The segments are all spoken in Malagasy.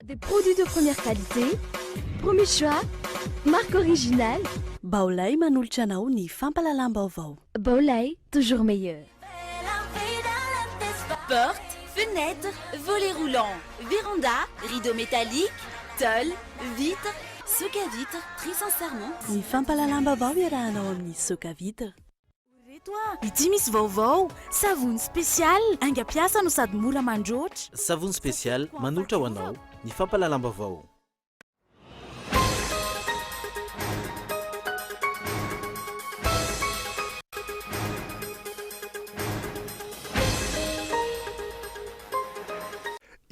Des produits de première qualité, premier choix, marque originale. Baolay manolotra anao ny fampalalam-baovao. Baolay, toujours meilleur. Porte, fenêtre, volets roulants, véranda, rideaux métalliques, tôle, vitres, soc à vitre, très sincèrement. Ny fampalalam-baovao iarahanao amin'ny soc à vitre. Ity misy vaovao, savony spesial, aingam-piasa no sady mora mandroatra. Savony spesial manolotra ho anao ny fampalalam-baovao.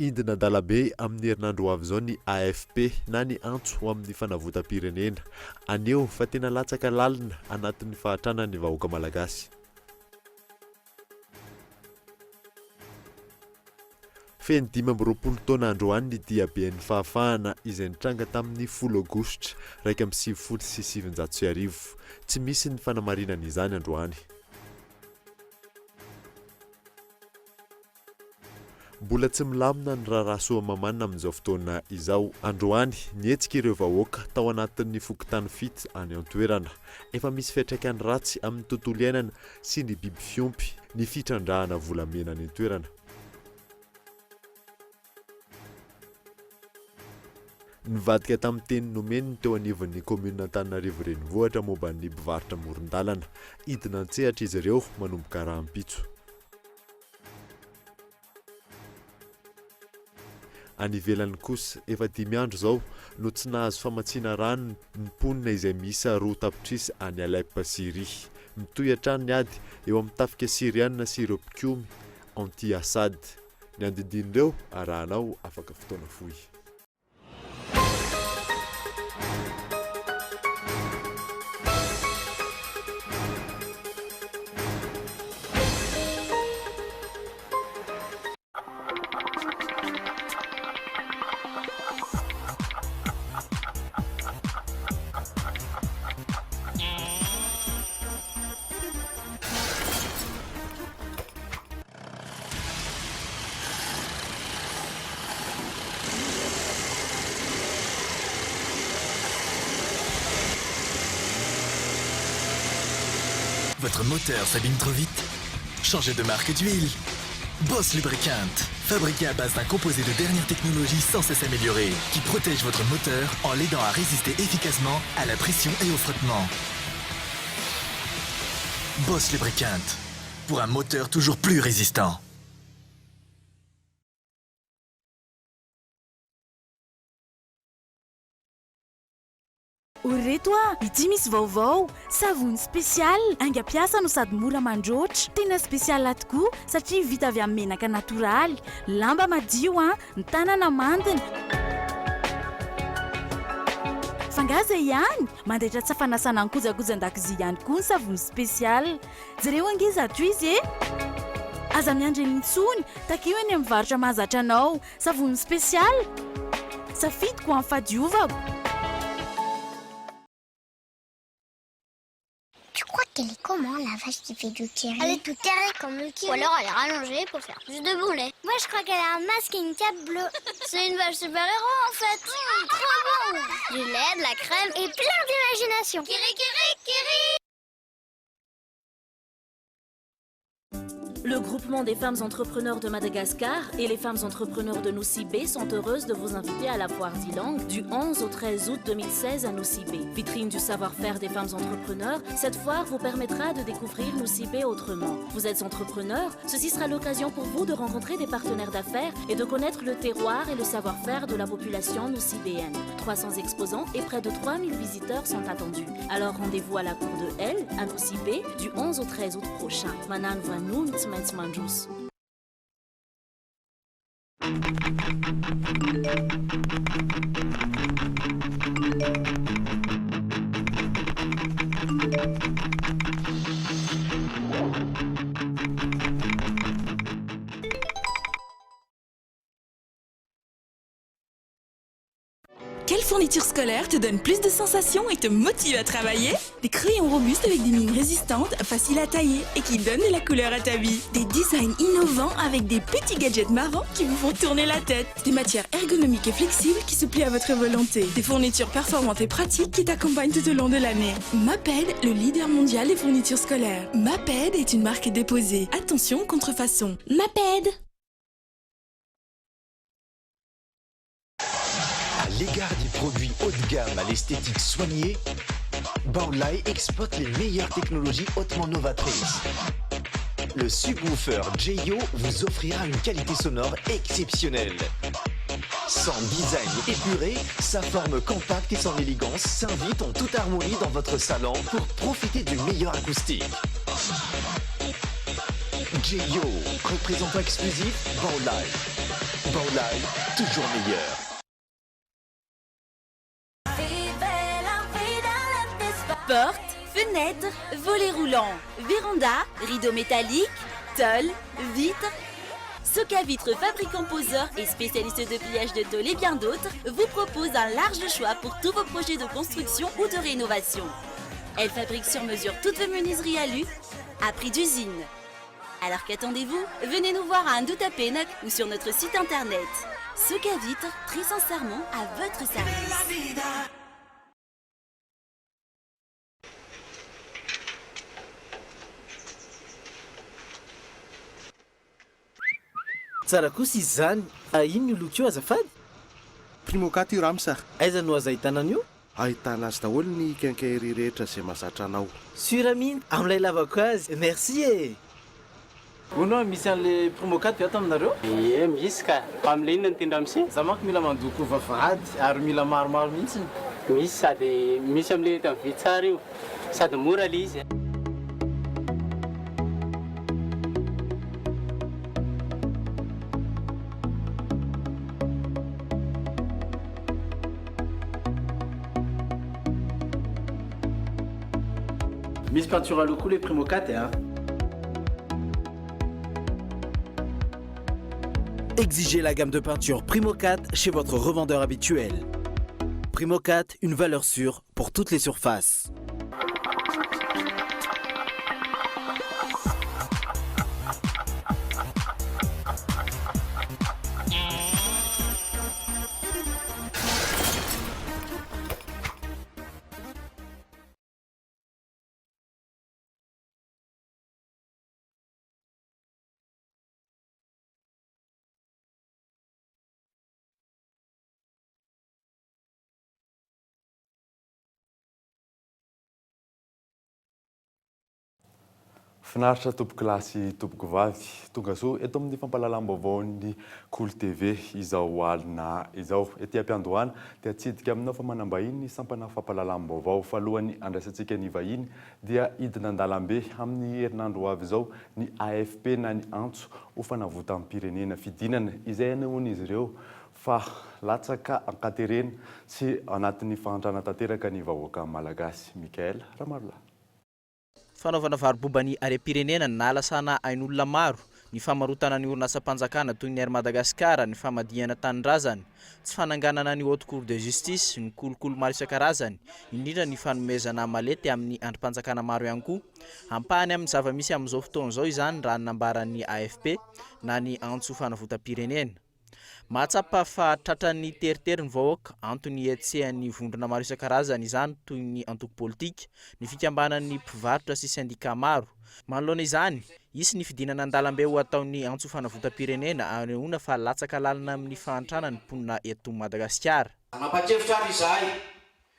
Indina dalabe amin'ny herinandro avy zao ny AFP na ny antso ho amin'ny fanavotam-pirenena aneo fa tena latsaka lalina anatin'ny fahatranan'ny vahoaka malagasy. Feno 20 taona androany ny diaben'ny fahafahana izay nitranga tamin'ny 10 Aogositra 1970. Tsy misy ny fanamarinana izany androany. Mbola tsy milamina ny rarasoa mamanina amin'izao fotoana izao. Androany nietsika ireo vahoaka tao anatin'ny fokontany fito any an-toerana. Efa misy fiantraikany ratsy amin'ny tontolo iainana sy ny biby fiompy ny fitrandrahana volamena any an-toerana. Nivadika tamin'ny teny nomeny teo anivon'ny komina Antananarivo renivohitra momba ny mpivarotra amoron-dalana. Idina an-tsehatra izy ireo manomboka rahampitso. Any ivelany kosa efa 5 andro zao no tsy nahazo famatsiana rano ny mponina izay miisa 2 tapitrisa any Aleppo Syria. Mitohy hatrany ny ady eo amin'ny tafika siriana sy ireo mpikomy anti-Assad. Ny andindinireo arahanao afaka fotoana fohy. Votre moteur s'abîme trop vite? Changez de marque d'huile. Boss Lubricant, fabriqué à base d'un composé de dernière technologie sans cesse amélioré, qui protège votre moteur en l'aidant à résister efficacement à la pression et au frottement. Boss Lubricant, pour un moteur toujours plus résistant. Oreto ity misy vaovao, savony spesial, aingam-piasa no sady mora mandroatra. Tena spesial tokoa satria vita avy amin'ny menaka natoraly, lamba madio ny tanana mandina. Fangaza ihany, mandrehitra tsy fanasana ny kojakojan-dakozia ihany koa ny savony spesial. Jereo angiza ato izy aza miandry n'intsony, takeo eny amin'ny varotra mahazatra anao. Savony spesial, safidiko amin'ny fadiovako. Tu crois qu'elle est comment, la vache qui fait du curry? Elle est tout carrée comme le curry. Ou alors elle est rallongée pour faire plus de boulets. Moi je crois qu'elle a un masque et une cape bleue. C'est une vache super-héros en fait. Trop bon. Du lait, de la crème et plein d'imagination. Kiri, kiri, kiri. Le groupement des femmes entrepreneurs de Madagascar et les femmes entrepreneurs de Nosy-Be sont heureuses de vous inviter à la foire Zilang du 11 au 13 août 2016 à Nosy-Be. Vitrine du savoir-faire des femmes entrepreneurs, cette foire vous permettra de découvrir Nosy-Be autrement. Vous êtes entrepreneur, ceci sera l'occasion pour vous de rencontrer des partenaires d'affaires et de connaître le terroir et le savoir-faire de la population nosy-béenne. 300 exposants et près de 3000 visiteurs sont attendus. Alors rendez-vous à la cour de L à Nosy-Be du 11 au 13 août prochain. Manan Vanou, Mandjous. Quelle fourniture scolaire te donne plus de sensations et te motive à travailler? Des crayons robustes avec des mines résistantes, faciles à tailler et qui donnent de la couleur à ta vie. Des designs innovants avec des petits gadgets marrants qui vous font tourner la tête. Des matières ergonomiques et flexibles qui se plient à votre volonté. Des fournitures performantes et pratiques qui t'accompagnent tout au long de l'année. Maped, le leader mondial des fournitures scolaires. Maped est une marque déposée. Attention, contrefaçon. Maped. À l'égard des produits haut de gamme à l'esthétique soignée, Baolai exploite les meilleures technologies hautement novatrices. Le subwoofer JYO vous offrira une qualité sonore exceptionnelle. Son design épuré, sa forme compacte et son élégance s'invitent en toute harmonie dans votre salon pour profiter du meilleur acoustique. JYO, représentant exclusif, Baolai. Baolai, toujours meilleur. Portes, fenêtres, volets roulants, véranda, rideaux métalliques, tôles, vitres. Soka Vitres, fabricant poseur et spécialiste de pliage de tôles et bien d'autres, vous propose un large choix pour tous vos projets de construction ou de rénovation. Elle fabrique sur mesure toutes vos menuiseries alu à prix d'usine. Alors qu'attendez-vous? Venez nous voir à Andouta Pénac ou sur notre site internet. Soka Vitres, très sincèrement à votre service. Tsara kosa izy zany. Ino io loko io azafady? Primokat io ramsa. Aiza no aza ahitana an'io? Ahitana azy daholo ny quincaillerie rehetra izay mahazatra anao. Sura mihitsy amin'ilay lavako azy. Merci e. Ono misy an'le primokat ato aminareo? Ie, misy ka. Amin'ilay inona ny tendra misy? Za manko mila mandoko vavahady ary mila maromaro mihitsy. Misy sady misy amin'ilay eto amin'ny vitsara io. Sady mora le izy. Miss peinture à locaux les Primokat hein. Exigez la gamme de peinture Primokat chez votre revendeur habituel. Primokat, une valeur sûre pour toutes les surfaces. Finaritra tompoko lasy tompoko vavy tonga so eto amin'ny fampahalalam-baovao ny Cool TV izao alina izao ety am-piandohana dia atsidika aminao fa manambahiny ny sampana fampahalalam-baovao fa alohany andraisantsika ny vahiny dia hidina an-dalambe amin'ny herinandro avy izao ny AFP na ny antso ho fanavota amin'ny pirenena fidinana izay anehoana izy ireo fa latsaka ankaterena sy anatin'ny fahantrana tanteraka ny vahoaka malagasy. Mikael Ramarla. Fanaovana varobombany arem-pirenena nalasana ain'olona maro ny famarotana ny orinasa-panjakana toy ny Air Madagasikara ny famadihana tanindrazana tsy fananganana ny haute cour de justice ny kolokolo maro isan-karazany indrindra ny fanomezana malety amin'ny androm-panjakana maro ihany koa ampahany amin'ny zava-misy amin'izao fotoana izao izany raha nambaran'ny AFP na ny antso fanavotam-pirenena. Mahatsapa fa tratran'ny teritery ny vahoaka antony etsehany vondrona maro isan-karazany izany toy ny antoko politika ny fikambanan'ny mpivarotra sy syndika maro. Manoloana izany isy ny fidinana an-dalambe ho ataon'ny antso fanavotam-pirenena anehoana fa latsaka lalina amin'ny fahantrana ny mponina eto Madagasikara. Nampatrevitra ary izahay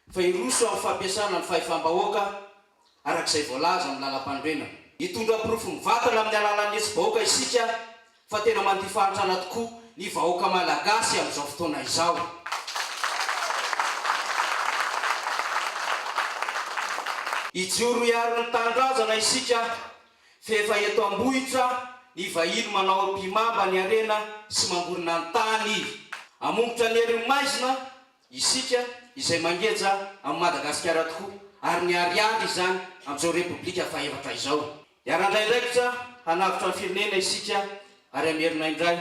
fa iroso amin'ny fampiasana ny fahefam-bahoaka arak'izay voalaza amin'ny lalam-pandroena. Hitondra pirofo mivatana amin'ny alalan'ny etsy-bahoaka isika fa tena mandihy fahantrana tokoa ny vahoaka malagasy amin'izao fotoana izao. Ijoro iaro ny tandrazana isika fefa eto ambohitra ny vahiny manao ampimamba ny arena sy mangorona ny tany. Amongotra ny herim-maizina isika izay mangeja amin'ny Madagasikara tokoa ary ny ariary izany amin'izao repoblika fahavatra izao. Iara-ndraindraikitra hanavitra ny firenena isika ary amerina indray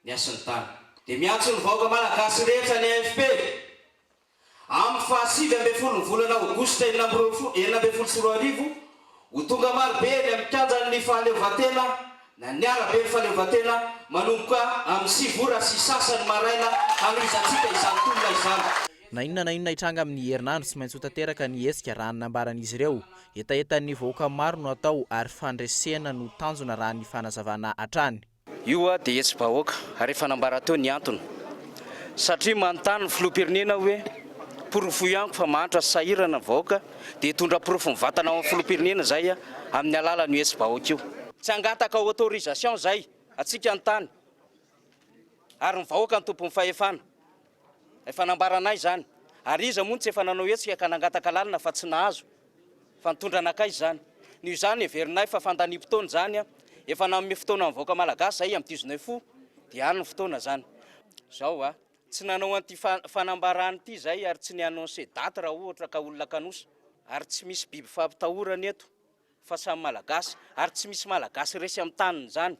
ny asan'ny tany. Dia miantso ny vahoaka malagasy rehetra ny AFP fahasivy ambin'ny folo ny volana aogositra 2024 ho tonga marobe ny amin'ny kanjan'ny fahaleovatena na ny arabe ny fahaleovatena manomboka amin'ny 6 ora sy sasany maraina anorizantsika izany tolona izany. Na inona hitranga amin'ny herinandro tsy maintsy ho tanteraka ny hetsika raha nambaran'izy ireo. Etaetan'ny vahoaka maro no atao ary fandresena no tanjona raha ny fanazavana hatrany. Io dia hetsy vahoaka ary fanambara teo ny antony satria manontany ny filoham-pirenena hoe porofo ihany fa mahantra sahirana vahoaka dia hitondra porofo ny vatana ao amin'ny filoham-pirenena zay amin'ny alalan'ny hetsy vahoaka io. Tsy hangataka autorisation zay atsika an-tany ary ny vahoaka ny tompon'ny fahefana. Efa nambaranay zany ary iza moa tsy efa nanao hetsika ka nangataka lalina fa tsy nahazo fa nitondra anakay zany. Ny zany everinay fa fandanimpotoana zany efa nanome fotoana amin'ny vahoaka malagasy zay amin'ny 19 dia any ny fotoana zany. Zao tsy nanao an'ity fanambarany ity zay ary tsy niannonce date raha ohatra ka olona kanosa ary tsy misy biby fampitahorana eto fa samy malagasy ary tsy misy malagasy resy amin'ny taniny zany.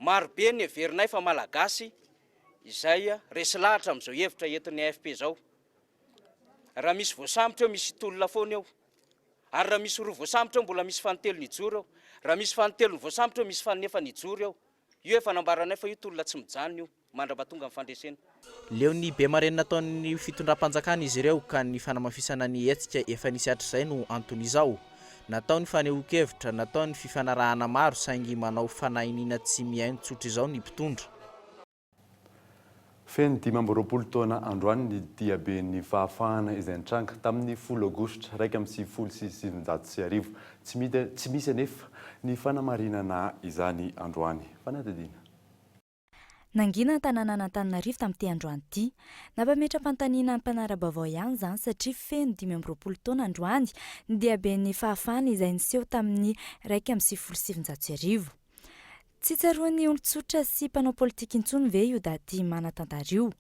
Marobe ny everinay fa malagasy izay resy lahatra amin'izao hevitra entin'ny AFP zao. Raha misy voasambotra eo misy tolona foana eo ary raha misy roa voasambotra eo mbola misy fanotelo nijoro eo. Raha misy fanotelo ny voasambotra eo misy fanefa nijoro eo. Io efa nambaranay fa io tolona tsy mijanona io mandrapatonga amin'ny fandresena. Leo ny be marena nataon'ny fitondram-panjakana izy ireo ka ny fanamafisana ny hetsika efa nisy hatr'izay no anton'izao. Natao ny fanehoan-kevitra, natao ny fifanarahana maro saingy manao fanahiniana tsy mihaino tsotra izao ny mpitondra. Feno 20 taona androany ny diaben'ny fahafahana izay nitranga tamin'ny 10 aogositra 2017 tsy misy anefa ny fanamarinana izany androany. Fanadidina. Nangina tanàna Antananarivo tamin'ity androany ity, nampametra-pantaniana ny mpanara-baovao ihany zany satria feno 20 taona androany ny diaben'ny fahafahana izay niseho tamin'ny 2017. Tsy tsaroan'ny olon-tsotra sy mpanao politika intsony ve io daty manan-tantara io.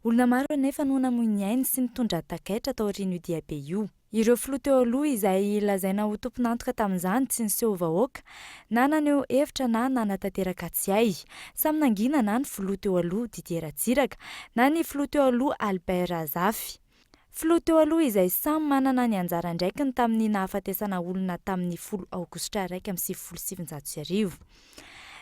Olona maro anefa no namoy ainy sy nitondra takaitra tao aorian'io diabe io. Ireo filoha teo aloha izay lazaina ho tompon'antoka tamin'izany tsy niseho vahoaka na naneho hevitra na nanatanteraka tsy ay. Samy nangina na ny filoha teo aloha Didier Ratsiraka na ny filoha teo aloha Albert Razafy. Filoha teo aloha izay samy manana ny anjara ndraikiny tamin'ny nahafatesana olona tamin'ny 10 aogositra 2017.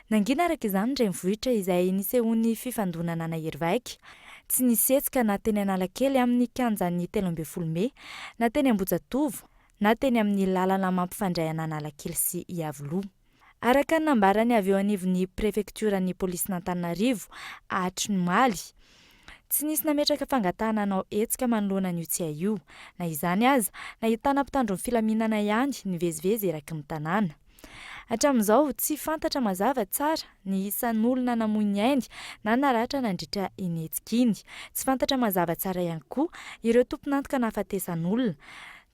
Nangina araka izany renivohitra izay nisehon'ny fifandonana Nahirivaika. Tsy nisetsika na teny Analakely amin'ny kianjan'ny 13 Mey, na teny Ambohijatovo, na teny amin'ny lalana mampifandray Analakely sy Iavoloha. Araka ny nambarany avy eo anivon'ny prefekturan'ny polisy n'Antananarivo, Atrimaly, tsy nisy nametraka fangatahana hanao hetsika manoloana an'io tsy io. Na izany aza, nahitana mpitandron'ny filaminana ihany nivezivezy eraky ny tanàna. Hatramin'izao tsy fantatra mazava tsara ny isan'olona namoy ny ainy na naratra nandritra iny hetsika iny. Tsy fantatra mazava tsara ihany koa ireo tompon'antoka nahafatesan'olona.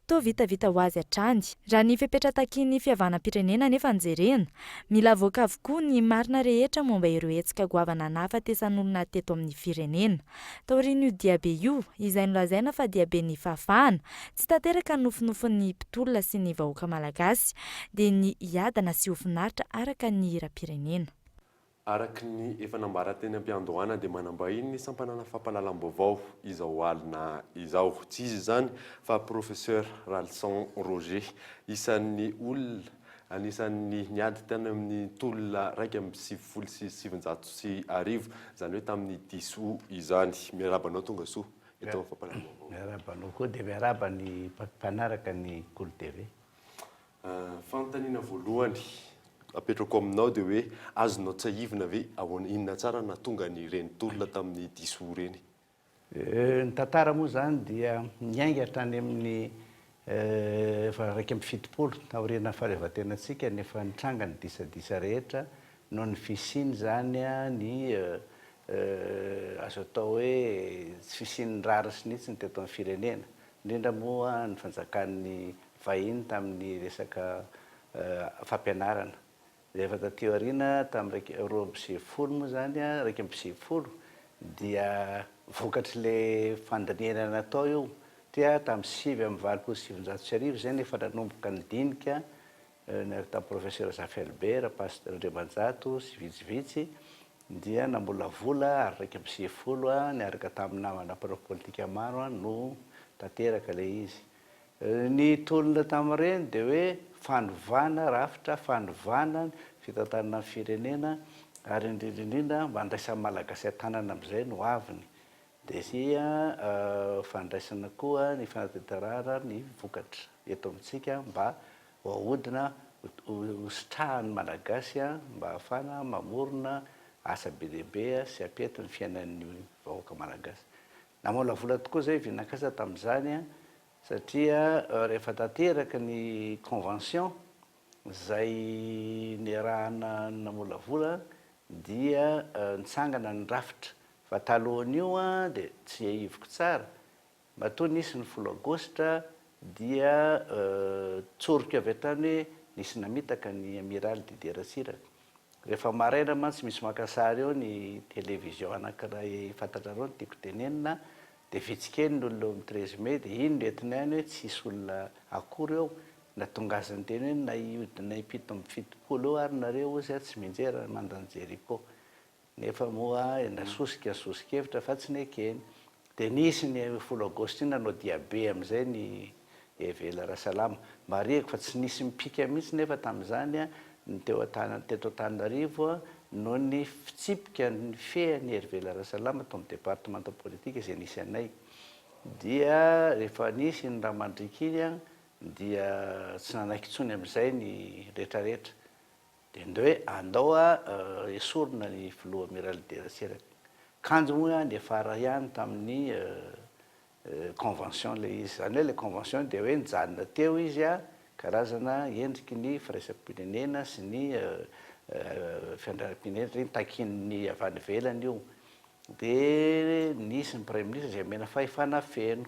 Toa vitavita ho azy hatrany. Raha ny fepetra-takian'ny fihavanam-pirenena nefa nijerena, mila voaka avokoa ny marina rehetra momba ireo hetsika goavana nahafatesan'olona teto amin'ny firenena. Tao aorian'io diabe io izay nolazaina fa diaben'ny fahafahana, tsy tanteraka ny nofinofin'ny mpitolona sy ny vahoaka malagasy dia ny hiadana sy ho finaritra araka ny hira-pirenena. Araka ny efa nambaran-teny am-piandohana dia manambahiny ny sampanana fampahalalam-baovao izao alina izao. Tsy izy izany fa professeur Ralson Roger isan'ny olona anisan'ny niady tany amin'ny tolona 2017 zany hoe tamin'ny 10 Août izany. Miarabanao tonga soa eto amin'ny fampahalalam-baovao. Miarabanao koa dia miaraba ny mpanaraka ny Kolo TV. Fanontaniana voalohany apetrako aminao dia hoe azonao tsahivina ve ahoana inona tsara na tonga ny reny tolona tamin'ny 10 Août reny? Ny tantara moa zany dia niainga hatrany amin'ny 2017 taoriana fahaleovatenantsika nefa nitranga ny disadisa rehetra no ny fisiny zany ny azo atao hoe tsy fisiny rara sinitsy ny teto amin'ny firenena, indrindra moa ny fanjakan'ny vahiny tamin'ny resaka fampianarana. Efa taty aoriana tamin'ny 2010 moa zany 2010 dia vokatry le fandaniana natao io dia tamin'ny 7/7/7 zay nefa nanomboka ny dinika tamin'ny professeur Zafy Albert, pasteur Andriamanjato sy vitsivitsy dia nambolavola ary raika amby 10 niaraka tamin'ny namana mpanao politika maro no tanteraka le izy. Ny tolona tamin'ireny dia hoe fanovana rafitra, fanovana fitantanana amin'ny firenena ary indrindrindrindra mba andraisan'ny malagasy an-tanana amin'izay no aviny. Dia sia fandraisana koa ny fanatanterahana ny vokatra eto amintsika mba hoahodina hositrahan'ny malagasy mba ahafana mamorona asa be lehibe sy hampety ny fiainan'ny vahoaka malagasy. Namolavola tokoa zay vinakasa tamin'izany satria rehefa tanteraka ny convention zay niarahana namolavola dia nitsangana ny rafitra fa talohan'io dia tsy aivoko tsara matoa nisy ny 10 aogositra dia tsoroka avy hatrany hoe nisy namitaka ny amiral Didier Ratsiraka. Rehefa maraina mantsy misy makasary eo ny télévision anankiray fantatrareo ny tiako tenenina dia vitsikely ny olona amin'ny 13 mai dia iny noentiny ihany hoe tsisy olona akory eo natongazany teny hoe nahiodina impito amby fitopolo eo ary nareo ozy tsy minjera mandanjeriko. Nefa moa nasosika hevitra fa tsy nekeny. Dia nisy ny 10 aogositra iny nanao diabe amin'izay ny Evela Rasalama. Mariako fa tsy nisy mipika mihitsy nefa tamin'izany ny teto Antananarivo no ny fitsipika ny fean'ny Evela Rasalama tao amin'ny département politique izay nisy anay. Dia rehefa nisy ny raha mandrika iny dia tsy nanaiky intsony amin'izay ny rehetrarehetra. Dia ndeo hoe andao esorina ny filoha amiral Didier Ratsiraka. Kanjo moa niafara ihany tamin'ny convention le izy. Zany hoe le convention dia hoe nijanona teo izy karazana endriky ny firaisam-pirenena sy ny fiandriam-pirenena reny takin'ny avy any ivelany io. Dia nisy ny premier ministre izay mena fahefana feno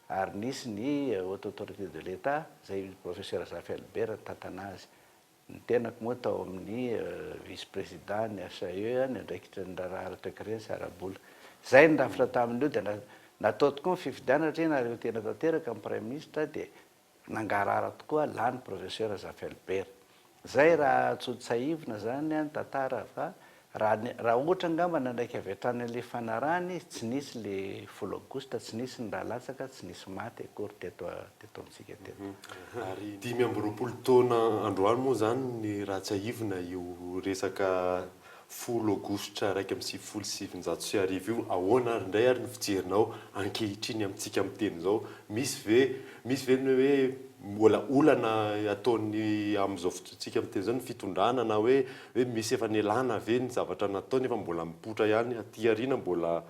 ary nisy ny haute autorité de l'État zay professeur Zafelbert tantana azy. Ny tenako moa tao amin'ny vice président ny SAE ny andraikitra ny raharatra sy arabola. Zay ny rafitra tamin'io dia natao tokoa ny fifidianana satria nareo tena tanteraka amin'ny premier ministre dia nangarara tokoa lany professeur Zafelbert. Zay raha tsotsaivina zany tantara fa raha ohatra angamba nandraiky avy hatrany an'ilay fanarahany tsy nisy le 10 aogositra tsy nisy ny rahalatsaka tsy nisy maty akory teto amintsika teto. Ary 20 taona androany moa zany ny raha tsaivina io resaka 10 aogositra 1997 io ahoana ary ndray ary ny fijerinao ankehitriny amintsika amin'ny teny zao misy ve ny hoe mbola olana ataony amin'izao fotoantsika amin'ny teny zao ny fitondrana na hoe misy efa nialana ve ny zavatra natao nefa mbola mipotra ihany aty aoriana mbola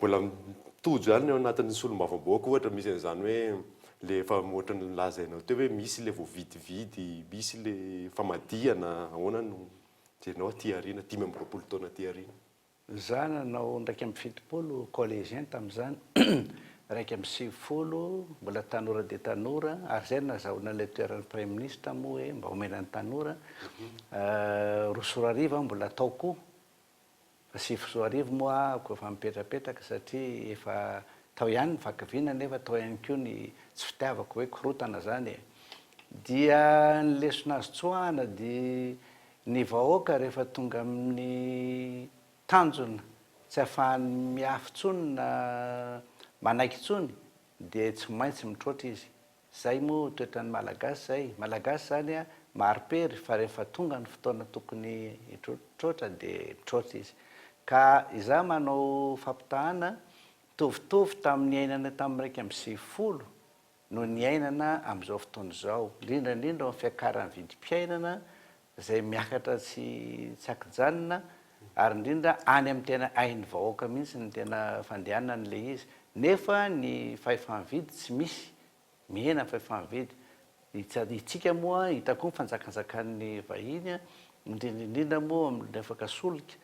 mitojo ihany eo anatin'ny solombavambahoaka ohatra misy an'izany hoe le efa ohatra ny lazainao teo hoe misy le voavidividy misy le famadihana ahoana no jerinao aty aoriana 20 taona aty aoriana. Za nanao 170 collégien tamin'izany 170 mbola tanora dia tanora ary zay nazahona ilay toeran'ny premier ministre moa hoe mba omenan'ny tanora. 2 arivo mbola atao koa fa 7 arivo moa koa efa mipetrapetraka satria efa tao ihany ny vakaviana nefa tao ihany koa ny tsy fitiavako hoe korotana zany. Dia ny lesona azo tsoahana dia ny vahoaka rehefa tonga amin'ny tanjona tsy ahafahany miafy intsony na manaiky intsony dia tsy maintsy mitroatra izy. Zay moa toetran'ny malagasy zay. Malagasy zany maropery fa rehefa tonga ny fotoana tokony hitroatra dia mitroatra izy. Ka izaho manao fampitahana mitovitovy tamin'ny ainana tamin'ny 170 no ny ainana amin'izao fotoana izao. Indrindra amin'ny fiakaran'ny vidim-piainana zay miakatra tsy akijanona ary indrindra any amin'ny tena hain'ny vahoaka mihitsy ny tena fandehanana n'ilay izy. Nefa ny fahefa-mividy tsy misy mihena fahefa-mividy. Itsika moa hitako ny fanjakanjakan'ny vahiny indrindra moa amin'efaka solika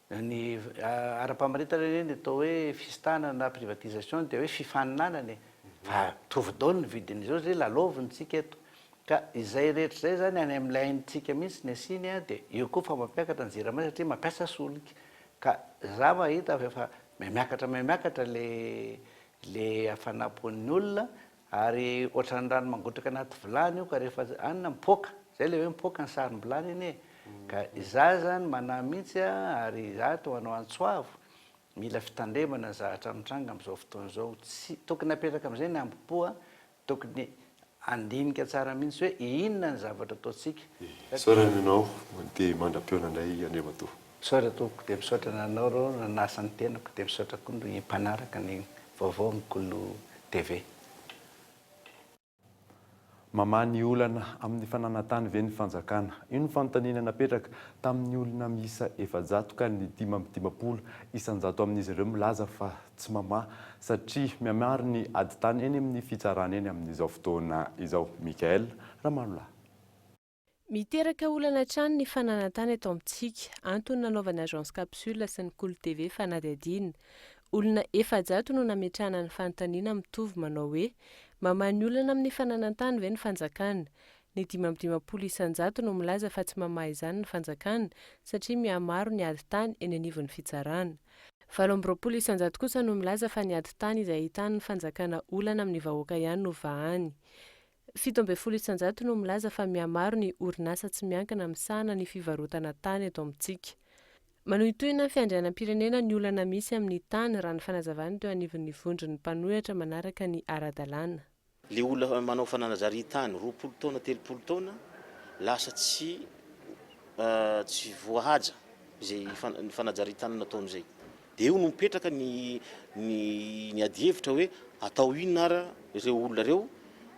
ny ara-pamaritana eny atao hoe fisitana na privatisation dia hoe fifaninanany fa tovy daoly ny vidin'izao zay lalaovintsika eto. Ka izay rehetra izay zany any amin'ilay haintsika mihitsy ny asiny dia io koa fa mampiakatra ny jirama satria mampiasa solika. Ka za mahita efa miakatra le hafanapon'ny olona ary ohatran'ny rano mangotraka anaty vilany io ka rehefa anina mipoaka zay le hoe mipoaka ny sarim-bilany iny ka za zany mana mihitsy ary za to hanao antsoavo mila fitandremana zahatra mitranga am'izao fotoana zao tsy tokony apetraka am'izay ny ambopoa tokony andinika tsara mihitsy hoe inona ny zavatra ataotsika saorana ianao dia mandram-peona indray andriamatoa misaotra toko dia misaotra nanao reo nanasany tenako dia misaotra koa ny mpanaraka ny vaovao Mikolo TV. Mamany olana amin'ny fananantany ve ny fanjakana io ny fanontaniana napetraka tamin'ny olona miisa 700 ka ny 520 isanjato amin'izy ireo milaza fa tsy mama satria miamary ny ady tany eny amin'ny fitsarana eny amin'izao fotoana izao. Mikael Ramanola. Miteraka olana trano ny fananantany eto amintsika antony nanaovana agence capsule sy ny Mikolo TV fanadihadiana. Olona 700 no nametrahana ny fanontaniana mitovy manao hoe mamany olana amin'ny fananantany ve ny fanjakana. Ny 520 isanjato no milaza fa tsy mamaha izany ny fanjakana satria mihamaro ny ady tany eny anivon'ny fitsarana. 20 isanjato kosa no milaza fa ny ady tany izay ahitany ny fanjakana olana amin'ny vahoaka ihany no vahany. 17 isanjato no milaza fa mihamaro ny orinasa tsy miankina misahana ny fivarotana tany eto amintsika. Manohitohina fiandrianam-pirenena ny olana misy amin'ny tany raha ny fanazavany teo anivon'ny vondron'ny mpanohitra manaraka ny ara-dalàna. Le olona manao fananazaritany 20 taona 30 taona lasa tsy voahaja izay fanajaritany nataony izay. Dia io no mipetraka ny adihevitra hoe atao inona ara ireo olona reo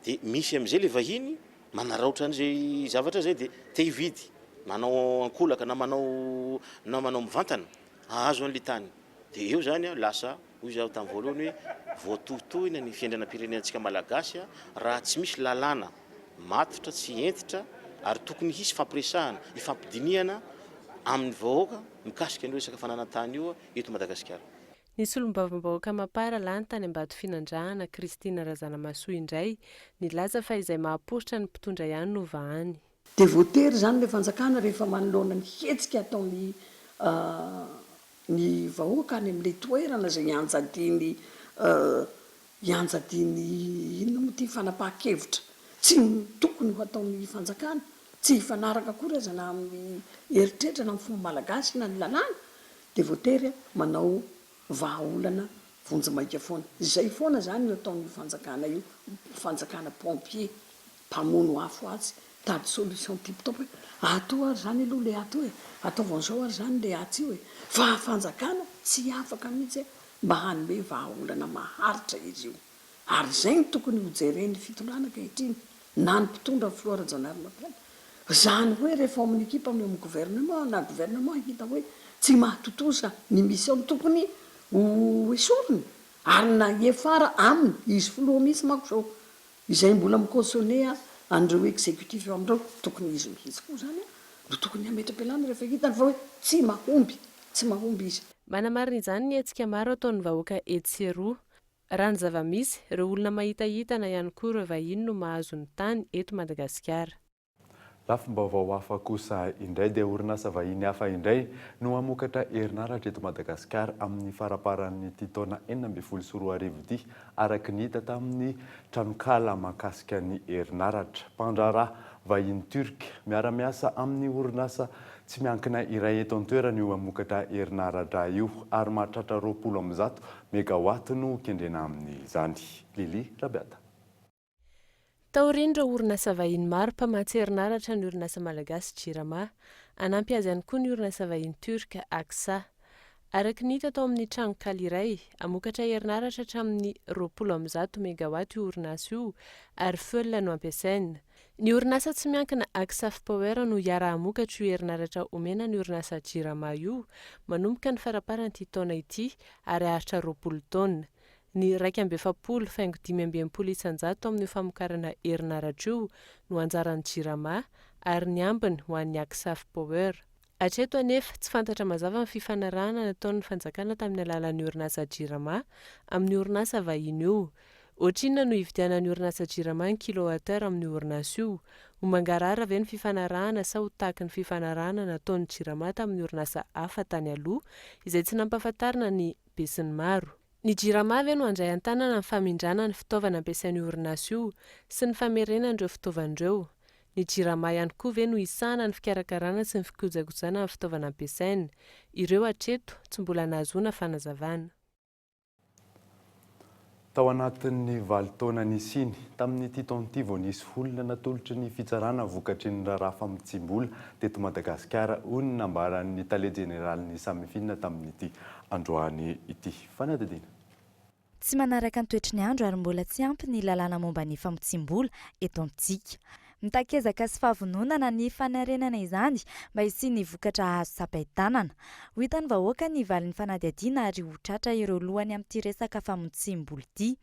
dia misy amin'izay le vahiny manarautra an'izay zavatra zay dia te hividy manao ankolaka na manao mivantana ahazo an'le tany. Dia eo zany lasa hoy zaho tamin'ny voalohany hoe voatohitohina ny fiandrianam-pirenenantsika malagasy raha tsy misy lalàna matotra tsy entitra ary tokony hisy fampiresahana ifampidiniana amin'ny vahoaka mikasika ny resaka fananantany io eto Madagasikara. Ny solombavambahoaka mapara lany tany Ambato Finandrahana Kristina Razanamasoa indray nilaza fa izay mahapositra ny mpitondra ihany no vahany. Dia voatery zany le fanjakana rehefa manoloana ny hetsika ataony ny vahoaka any amin'ilay toerana izay ianjadiny inona moa ty fanapahan-kevitra tsy tokony ho ataon'ny fanjakana tsy hifanaraka koa zana amin'ny eritreritra na amin'ny fomba malagasy na ny lalàna dia voatery manao vahaolana vonjy-maika foana. Izay foana zany no ataon'ny fanjakana io, fanjakana pompier mpamono afo azy tady solution tip-top hoe ato ary zany aloha le ato hoe ataovan'izao ary zany le aty hoe fa fanjakana tsy afaka mihitsy mba hanome vahaolana maharitra izy io. Ary zay ny tokony hojeren'ny fitondràna ankehitriny na ny mpitondra Florajanahary zany hoe rehefa amin'ny ekipa amin'ny gouvernement na gouvernement hita hoe tsy mahatotosa ny mission tokony hoesoriny ary na efara aminy izy filoha mihitsy mako zao izay mbola mikonsone andreo exécutif eo amindreo tokony izy mihitsy koa zany no tokony ametra-pialana rehefa hitany fa hoe tsy mahomby izy. Manamarina izany ny hetsika maro ataon'ny vahoaka Etseroa. Raha ny zava-misy ireo olona mahitahitana ihany koa ireo vahiny no mahazo ny tany eto Madagasikara. Lafim-baovao hafa kosa indray dia orinasa vahiny hafa indray no mamokatra herinaratra eto Madagasikara amin'ny faraparan'ity taona 2024 araka ny hita tamin'ny tranokala mahakasika ny herinaratra. Mpandraharaha vahiny Turk miara-miasa amin'ny orinasa tsy miankina iray eto an-toerana io mamokatra herinaratra io ary mahatratra 20 megawatt no kendrena amin'izany. Lili Rabiata. Taorindra orinasa vahiny maro mpamatsy herinaratra ny orinasa malagasy Jirama, anampy azy ihany koa ny orinasa vahiny Turka Aksa. Araka ny hita tao amin'ny tranokala iray, amokatra herinaratra hatramin'ny 20 megawatt io orinasa io ary feuille no ampiasaina. Ny orinasa tsy miankina Aksaf Power no hiara amokatra io herinaratra omena ny orinasa Jirama io manomboka ny faraparan'ity taona ity ary haharitra 20 taona. Ny 270,520 isanjato amin'ny famokarana herinaratra io no anjaran'ny Jirama ary ny ambiny ho an'ny Aksaf Power. Hatreto anefa tsy fantatra mazava ny fifanarahana nataon'ny fanjakana tamin'ny alalan'ny orinasa Jirama amin'ny orinasa vahiny io. Ohatrinona no hividianan'ny orinasa Jirama ny kilowattheure amin'ny orinasa io. Ho mangarara ve ny fifanarahana sa ho tahaky ny fifanarahana nataon'ny Jirama tamin'ny orinasa hafa tany aloha izay tsy nampahafantarina ny besin'ny maro. Ny Jirama ve no handray an-tanana ny famindrana ny fitaovana ampiasain'ny orinasa io sy ny famerenan'ireo fitaovandreo. Ny jirama ihany koa ve no isana ny fikarakarana sy ny fikojakojana amin'ny fitaovana ampiasaina. Ireo hatreto tsy mbola nahazoana fanazavana. Tao anatin'ny valo taona nisiny tamin'ity taon'ity vao nisy olona natolotry ny fitsarana vokatry ny raharaha famitsim-bola teto Madagasikara hoy ny nambaran'ny tale jeneralin'ny Samifina tamin'ity androany ity. Fanadidina. Tsy manaraka ny toetry ny andro ary mbola tsy ampy ny lalàna momba ny famitsim-bola eto amintsika. Mitakezaka sy fahavononana ny fanarenana izany mba hisiany vokatra azo sapain-tanana. Ho hitan'ny vahoaka ny valin'ny fanadihadiana ary ho tratra ireo lohany amin'ity resaka famitsim-bola ity.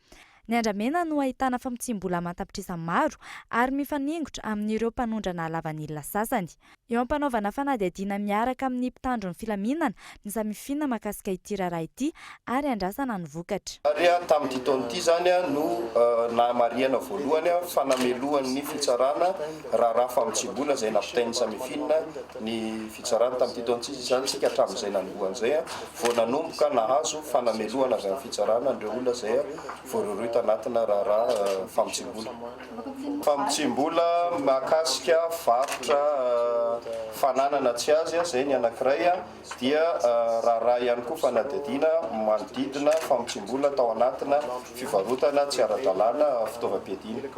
Ny andramena no ahitana famitsim-bola mantam-pitrisa maro ary mifaningotra amin'ireo mpanondrana lavanilina sasany. Eo ampanaovana fanadihadiana miaraka amin'ny mpitandro ny filaminana ny Samifina makasika ity raharaha ity ary andrasana ny vokatra. Tamin'ity taon'ity zany no namarihana voalohany fanamelohan'ny fitsarana raharaha famitsim-bola izay nampitain'ny Samifina ny fitsarana tamin'ity taon'ity zany sika hatramin'izay nanombohan'izay vao nanomboka nahazo fanamelohana avy amin'ny fitsarana andreo olona izay voaroroy tanatina raharaha famitsim-bola. Famitsim-bola makasika varotra fananana tsy azy izay ny anankiray dia raharaha ihany koa fanadihadiana manodidina famitsim-bola tao anatina fivarotana tsy ara-dalàna fitaovam-piadiana.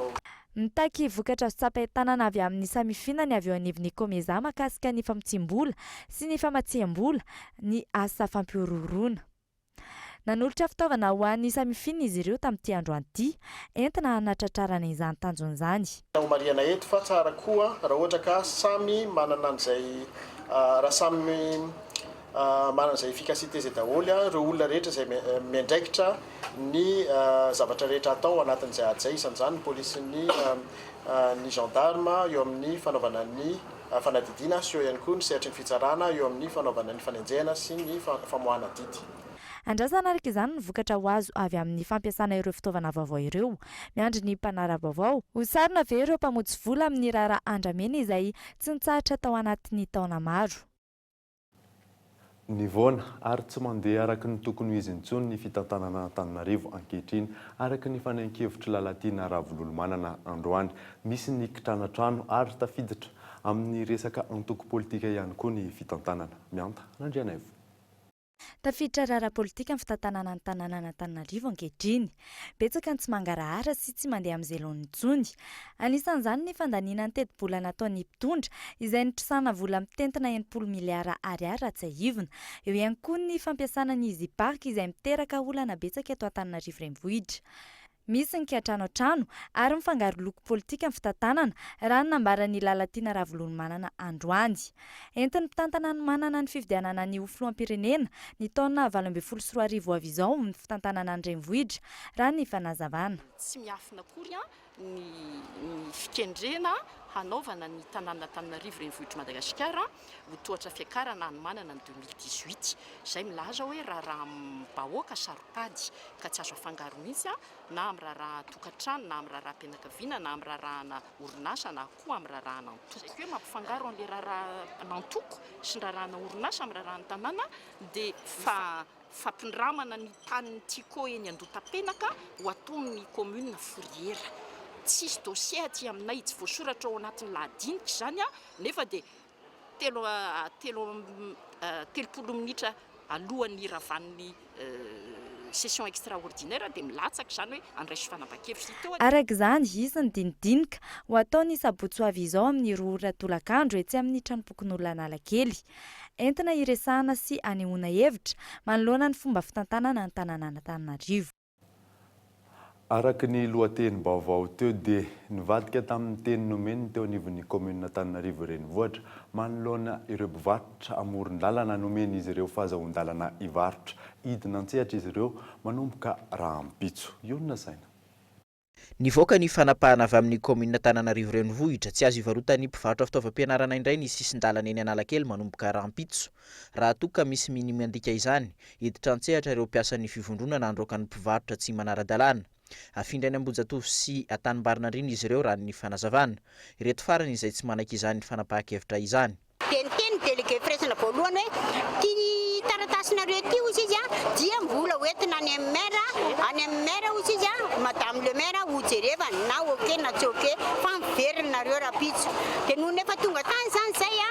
Mitaky vokatra azo sapain-tanana avy amin'ny Samifina ny avy eo anivon'ny Komeza makasika ny famitsim-bola sy ny famatsiam-bola ny asa fampiororona. Nanolotra fitaovana ho an'ny Samifina izy ireo tamin'ity androany entina hanatratrarana izany tanjony izany. Mariana eto fa tsara koa raha ohatra ka samy manana an'izay raha samy manana an'izay efficacité zay daholo ireo olona rehetra izay miandraikitra ny zavatra rehetra atao anatin'izay ady izay isan'izany ny polisy ny gendarme eo amin'ny fanaovana ny fanadihadiana sy eo ihany koa ny sehatry ny fitsarana eo amin'ny fanaovana ny fanenjehana sy ny famoahana didy. Andrasana araka izany ny vokatra ho azo avy amin'ny fampiasana ireo fitaovana vaovao ireo. Miandry ny mpanara-baovao ho sarina ve ireo mpamotsy vola amin'ny raharaha andramena izay tsy nitsahatra tao anatin'ny taona maro. Ny voana ary tsy mandeha araka ny tokony ho izy intsony ny fitantanana Antananarivo ankehitriny araka ny fanankevitry lalatiana Ravololomanana androany. Misy ny kitrana trano ary tafiditra amin'ny resaka antoko politika ihany koa ny fitantanana. Mianta Nandrianaivo. Tafiditra raharaha politika amin'ny fitantanana ny tanàna Antananarivo ankehitriny. Betsaka ny tsy mangarahara sy tsy mandeha amin'ny zelon'ny intsony. Anisan'izany ny fandaniana ny teti-bola nataon'ny mpitondra izay nitrisana vola mitentina 90 miliara ariary ratsahivona. Eo ihany koa ny fampiasana ny Easy Park izay miteraka olana betsaka eto Antananarivo renivohitra. Misy ny kiatrano trano ary mifangaro loko politika amin'ny fitantanana raha ny nambaran'ny lalatiana Ravololomanana androany. Entin'ny mpitantana ny manana ny fifidianana ny ho filoham-pirenena ny taona 2024 avy izao ny fitantanana ny renivohitra raha ny fanazavana. Tsy miafina akory ny fikendrena hanaovana ny tanàna Antananarivo renivohitra Madagasikara ho tohatra fiakarana ny manana ny 2018 izay milaza hoe raha bahoaka sarotady ka tsy azo afangaro mihitsy na amin'ny raharaha tokantrano na amin'ny raharaha am-pianakaviana na amin'ny raharaha orinasa na koa amin'ny raharaha nantoko. Hoe mampifangaro an'ilay raharaha nantoko sy ny raharaha orinasa amin'ny raharaha tanàna dia fampindramana ny tanin'ny tiko eny Andotapenaka ho ataon'ny commune Fourrière. Tsisy dossier aty aminay tsy voasoratra ao anatin'ny lahadinika izany nefa dia telopolo minitra alohan'ny ravan'ny session extraordinaire dia milatsaka izany hoe andraisy fanapa-kevitra teo. Araka izany izy ny dinidinika ho ataony sabotsy ho avy izao amin'ny roa tolakandro etsy amin'ny tranom-pokon'olona Analakely. Entina iresahana sy anehoana hevitra manoloana ny fomba fitantanana ny tanàna Antananarivo. Araka ny lohateny baovao teo dia nivadika tamin'ny teny nomeny teo anivon'ny commune Antananarivo renivohitra manoloana ireo mpivarotra amoron-dalana nomeny izy ireo fahazoan-dalana hivarotra hidina antsehatra izy ireo manomboka raha ampitso. Iona saina. Nivoaka ny fanapahana avy amin'ny commune Antananarivo renivohitra tsy azo hivarotany mpivarotra fitaovam-pianarana indray ny sisin-dalana eny Analakely manomboka rahampitso. Raha toka misy minimandika izany hiditra antsehatra ireo mpiasan'ny fivondronana androaka ny mpivarotra tsy manara-dalàna. Afindra any Ambonjatovo sy Antanimbarina riny izy ireo raha ny fanazavana. Ireto farany izay tsy manak izany fanapahan-kevitra izany. Teniteny délégué firaisana voalohany hoe ty taratasina ty ozy izy dia mbola hoentina any amin'ny maire ozy izy madame le maire ho jerevany na oke na tsy oke fa miverina nareo raha pitso dia noho nefa tonga tany zany zay a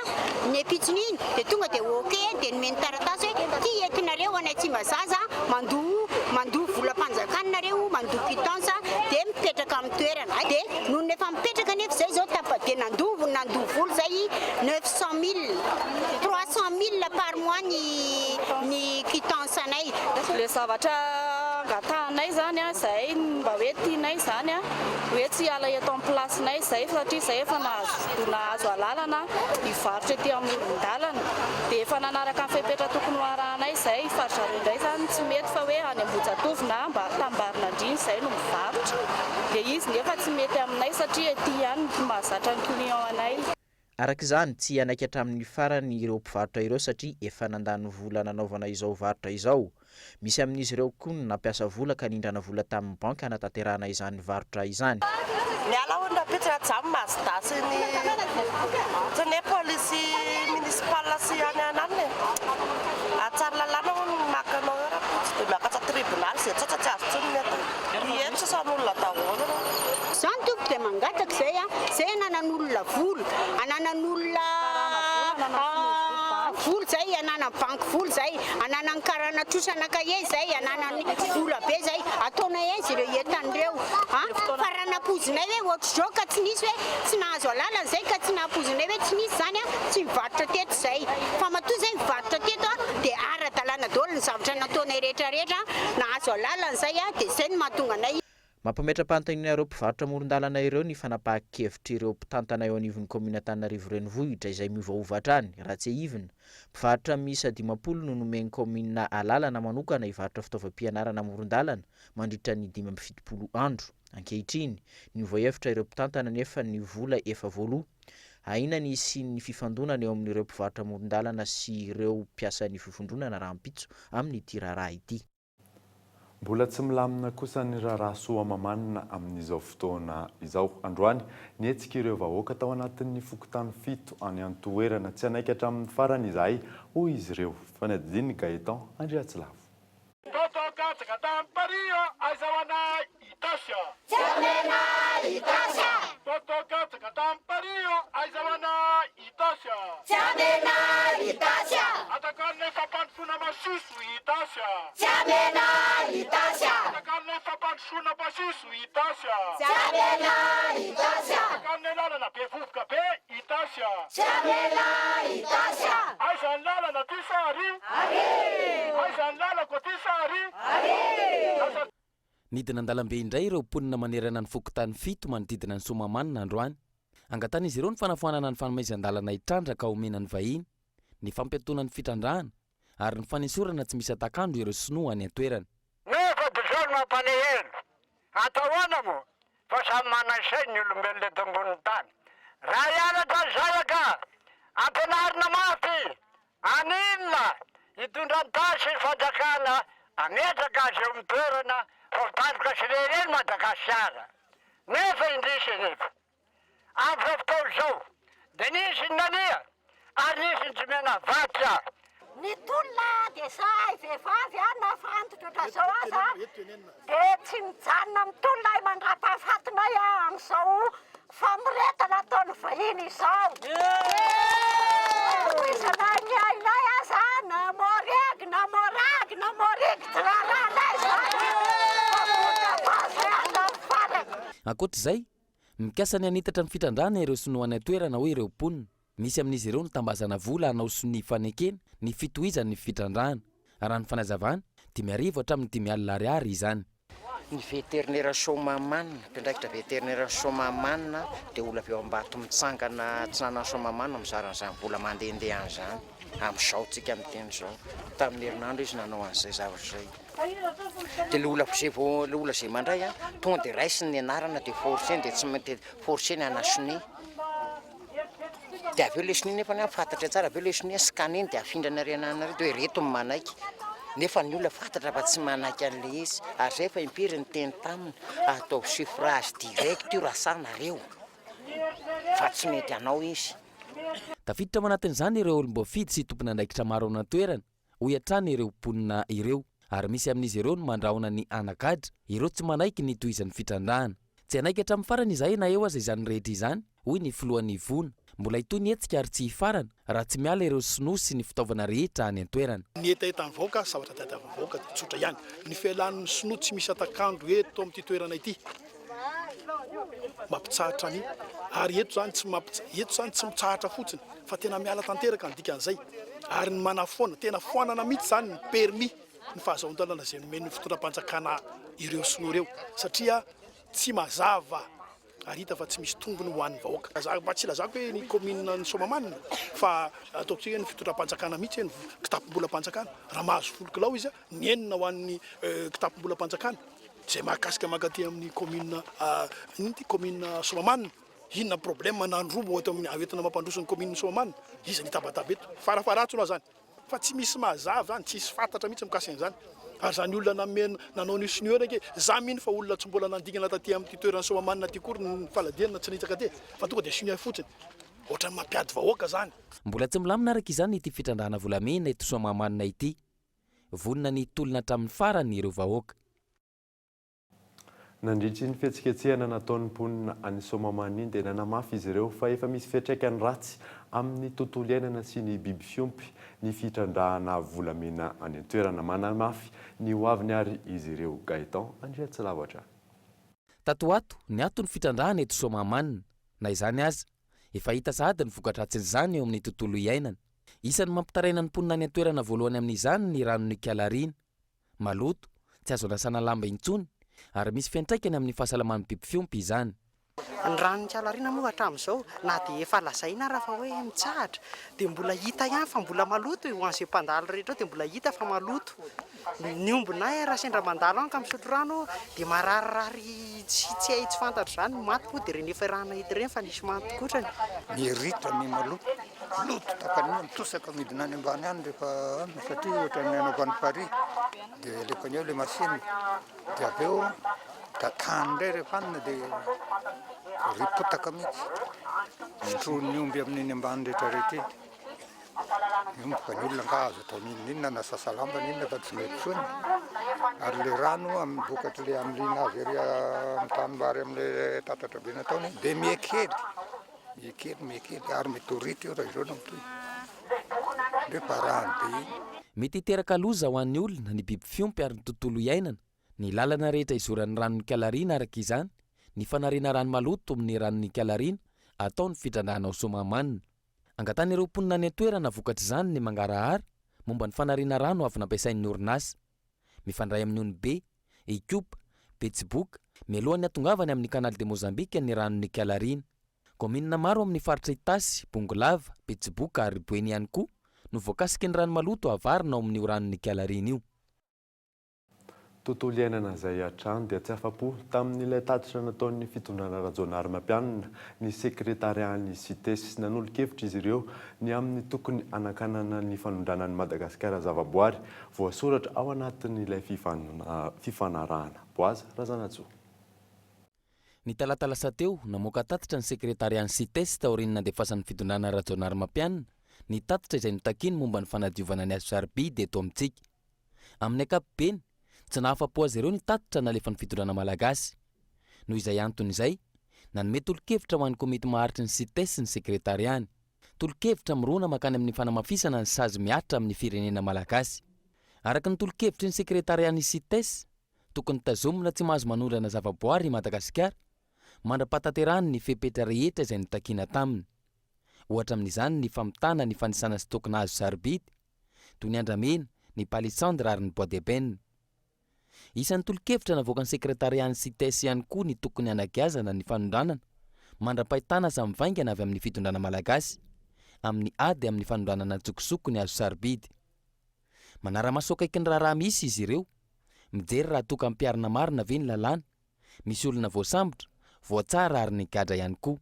ny pitsony iny dia tonga dia oke dia nomeny taratasy hoe ty entinareo any atsy mazaza mandoa volam-panjakanareo mandoa quittance dia mipetraka amin'ny toerana dia noho nefa mipetraka nefa zay zao dia nandoa volo zay 900 000 300 000 par mois ny quittance anay. Le zavatra gatanay zany a zay mba hoe tianay zany a hoe tsy ala eto amin'ny placenay zay satria zay efa nahazo alalana hivarotra ety amoron-dalana dia efa nanaraka ny fepetra tokony hoarahanay zay farizareo indray zany tsy mety fa hoe any Ambohijatovo na mba tambarina andriny zay no mivarotra dia izy nefa tsy mety aminay satria ety ihany mahazatra ny client anay. Arak'izany tsy anaiky hatramin'ny farany ireo mpivarotra ireo satria efa nandany vola nanaovana izao varotra izao. Misy amin'izy ireo koa nampiasa vola ka nindrana vola tamin'ny banka hanatanterahana izany varotra izany. Ny alaona pitsra jam mazdasy ny polisy municipal sy any anany atsara lalàna makanao eo raha dia miakatra tribunal zay tsatsa tsy azo tsony mety eny sasan'olona daholo. Zany tompo dia mangataka zay a zay ananan'olona ananan'olona vola zay anana banky vola zay ananany karana trosana kaye zay ananany vola be zay ataona enzy ireo entan'ireo faranapozinay hoe ohatr'izao ka tsy nisy hoe tsy nahazo alalana zay ka tsy nahapozinay hoe tsy nisy zany a tsy mivarotra teto zay fa matoa zay mivarotra teto a dia ara-dalàna daholo ny zavatra nataonay rehetrarehetra nahazo alalana zay a dia zay no mahatonga anay. Mampametra-panontaniana ireo mpivarotra amoron-dalana ireo ny fanapahan-kevitra ireo mpitantana eo anivon'ny komina Antananarivo renivohitra izay miovaova hatrany raha tsy hivina. Mpivarotra miisa 50 no nomeny komina alalana manokana hivarotra fitaovam-pianarana amoron-dalana mandritra ny 17 andro. Ankehitriny ny voahevitra ireo mpitantana nefa ny vola efa voaloha. Aina ny sy fifandonana eo amin'ireo mpivarotra amoron-dalana sy ireo mpiasan'ny fifondronana rahampitso amin'ity raharaha ity. Mbola tsy milamina kosa ny raharaha soamamanina amin'izao fotoana izao. Androany nietsika ireo vahoaka tao anatin'ny fokontany 7 any Antoerana tsy anaiky hatramin'ny farany izahay hoy izy ireo. Fanadiny Gaetan Andriatsilavo. Nidina an-dalambe indray ireo mponina manerana ny fokontany 7 manodidina ny Soamamanina androany. Angatana izy ireo ny fanafoanana ny fanomezan-dalana hitrandraka omena ny vahiny, ny fampiatoana ny fitrandrahana ary ny fanesorana tsy misy atakandro ireo sinoa any an-toerana. Nefa dizao no mampanehelo. Atahoana mo fa samy manana isainy ny olombelona eto ambonin'ny tany. Raha hianatra izay ka ampianarina mafy aninona hitondra ny tasy fanjakana ametraka azy eo amin'ny toerana fahitadoka sy rereny Madagasikara. Nefa indrisy nefa amin'ny fotoana izao dia nisy ny nania ary nisy ny tsy mena vaty. Ny tolona dia zay vehivavy nafantotra ohatrazao aza dia tsy mijanona amin'ny tolona mandrapahafatinay amin'izao famoretana ataony vahiny izao. Izana ny ainay aza na moreg na morag na morig raranay Ankoatr'izay, mikasa ny anitatra ny fitrandrana ireo sinoana toerana hoe ireo mponina. Misy amin'izy ireo ny tambazana vola hanao sony fanekena ny fitohizany ny fitrandrahana. Raha ny fanazavana 5,000 hatramin'ny 5,000 ariary izany. Ny vétérinaire Soamamanina, mpiandraikitra vétérinaire Soamamanina dia olona avy eo Ambato mitsangana tsy nanana Soamamanina mizaran'izany vola mandehandeha an'izany. Amin'izao tsika amin'ny teny izao. Tamin'ny herinandro izy nanao an'izay zavatra izay. Dia le olona izay mandray tonga dia raisiny ny anarana dia forceny dia tsy mety forceny anasony. Dia avy eo lesony nefa ny fantatra tsara avy eo lesony scaneny dia afindrana renana reto hoe reto ny manaiky. Nefa ny olona fantatra fa tsy manaiky an'ilay izy ary zay fa impiry ny teny taminy atao suffrage direct io raha sanareo fa tsy mety anao izy. Tafiditra manatin'izany ireo olom-boafidy sy tompona andraikitra maro ao an-toerana ho hiatrana ireo mponina ireo ary misy amin'izy ireo no mandrahona ny anakadra ireo tsy manaiky ny tohizan'ny fitrandrahana. tsy anaika hatramin'ny farany izahay na eo aza izany rehetra izany hoy ny filohan'ny ivona mbola hitony etsika ary tsy hifarana raha tsy miala ireo sinoa sy ny fitaovana rehetra any an-toerana. Ny etaetan'ny vahoaka zavatra tadiavan'ny vahoaka dia tsotra ihany. Ny fialan'ny sinoa tsy misy atakandro eto amin'ity toerana ity mampitsahatra an'iny ary eto zany tsy mitsahatra fotsiny fa tena miala tanteraka ny dikan'izay ary ny manafoana tena foanana mihitsy zany ny permis ny fahazoan-dalana izay nomeny fitondram-panjakana ireo sinoa ireo satria tsy mazava ary hita fa tsy misy tombony ho an'ny vahoaka. Mba tsy lazako hoe ny commune ny Somamanina fa ataontsika ny fitondram-panjakana mihitsy ny kitapom-bolam-panjakana raha mahazo folokilao izy ny enina ho an'ny kitapom-bolam-panjakana zay mahakasika makaty amin'ny commune Somamanina. Inona problème nandromo eto amin'ny aventina mampandroso ny commune Somamanina izy ny tabataba eto farafaratsona zany fa tsy misy mazava zany tsisy fantatra mihitsy mikasika zany. Ary zany olona nanao ny sinoa reke za miny fa olona tsy mbola nandigana taty amin'ny toerana Somamanina ty kory ny faladiana tsy nitsaka te fa tonga dia sinoa fotsiny ohatra ny mampiady vahoaka zany. Mbola tsy milamina araka izany ity fitrandrahana volamena eto Somamanina ity vonina ny tolona hatramin'ny farany ireo vahoaka. Nandritry ny fihetsiketsehana nataon'ny mponina any Somamanina iny dia nanamafy izy ireo fa efa misy fiantraikany ratsy amin'ny tontolo iainana sy ny biby fiompy ny fitrandrahana volamena any an-toerana. Manamafy ny hoaviny ary izy ireo. Gaëtan Andriatsilavatra. Tatoato ny antony fitrandrahana eto Somamanina na izany aza efa hita sahady ny vokatratsiny eo amin'ny tontolo iainana. Isan'ny mampitaraina ny mponina any an-toerana voalohany amin'izany ny ranon'ny Kialarina. Maloto, tsy azo anasana lamba intsony ary misy fiantraikany amin'ny fahasalaman'ny biby fiompy izany. Ny ranon'ny Kialarina moa hatramin'izao na dia efa lazaina raha fa hoe mitsahatra dia mbola hita ihany fa mbola maloto ho an'izay mpandalo rehetra dia mbola hita fa maloto. Ny ombonay raha sendra mandalo any ka misotro rano dia mararirary tsy hay tsy fantatro zany maty moa dia reny efa rano hety reny fa nisy maty kotrany. Ny ritra ny maloto takan'iny mitosaka midina any ambany any rehefa satria ohatra ny anaovany pari dia alekany eo ilay masiny dia avy eo da tany indray rehefa anina dia ripotaka mihitsy sotrony omby amin'iny ambany rehetrarehetra iny omby fa ny olona nga azo atao ninona na sasalamba ninona fa tsy mety foany ary le rano amin'ny vokatra le amlina azy ery amin'ny tanimbary amin'le tatatra be nataony dia miekely ary mety ho ritra eo raha izao no mitoy rehefa rahany be iny. Mety hiteraka loza ho an'ny olona ny biby fiompy ary ny tontolo iainana. Ny lalana rehetra izoran'ny ranon'ny Kialarina araka izany ny fanariana rano maloto amin'ny ranon'ny Kialarina atao ny fitrandrahana ao Somamanina. Angatany ireo mponina any an-toerana vokatra izany ny mangarahara momba ny fanariana rano avy nampiasain'ny orinasa. Mifandray amin'ny ONB, Ecoop, Betsiboka mialohan'ny atongavany amin'ny Canal de Mozambique ny ranon'ny Kialarina. Kominina maro amin'ny faritra Itasy, Bongolava, Betsiboka ary Boeny ihany koa no voakasiky ny rano maloto avarina ao amin'ny ranon'ny Kialarina io. Tontolo iainana izay hatrany dia tsy afa-po tamin'ilay tatitra nataon'ny fitondrana rajonary mampianina ny sekretarian'ny CITES nanolo-kevitra izy ireo ny amin'ny tokony anakanana ny fanondranan'ny Madagasikara zavaboary voasoratra ao anatin'ilay fifanarahana. Boaza Razanatsoa. Ny talatalasa teo namoaka tatitra ny sekretarian'ny CITES taorian'ny nandefasan'ny fitondrana rajonary mampianina ny tatitra izay notakiny momba ny fanadiovana ny azo sarbidy eto amintsika. Amin'ny ankapobeny tsy nahafa-po azy ireo ny tatitra nalefan'ny fitondrana malagasy. Noho izay antony izay, nanome tolo-kevitra ho an'ny komity maharitra ny CITES ny sekretariany. Tolo-kevitra mirona makany amin'ny fanamafisana ny sazy miatra amin'ny firenena malagasy. Araka ny tolo-kevitry ny sekretarian'ny CITES, tokony tazomina tsy mahazo manondrana zavaboary i Madagasikara, mandra-pataterahany ny fepetra rehetra izay notakiana taminy. Ohatra amin'izany ny famitana ny fanisana sy tokona azo sarbidy, toy ny andramena, ny palissandre ary ny bois d'ébène. Isan'ny tolo-kevitra navoaka ny sekretarian'ny CITES ihany koa ny tokony anagiazana ny fanondranana, mandra-pahitana samy vaingana avy amin'ny fitondrana malagasy, amin'ny ady amin'ny fanondranana tsokosoko ny azo sarbidy. Manara-maso akaiky ny raharaha misy izy ireo, mijery raha toka ampiarina marina ve ny lalàna, misy olona voasambotra, voatsara ary ny gadra ihany koa.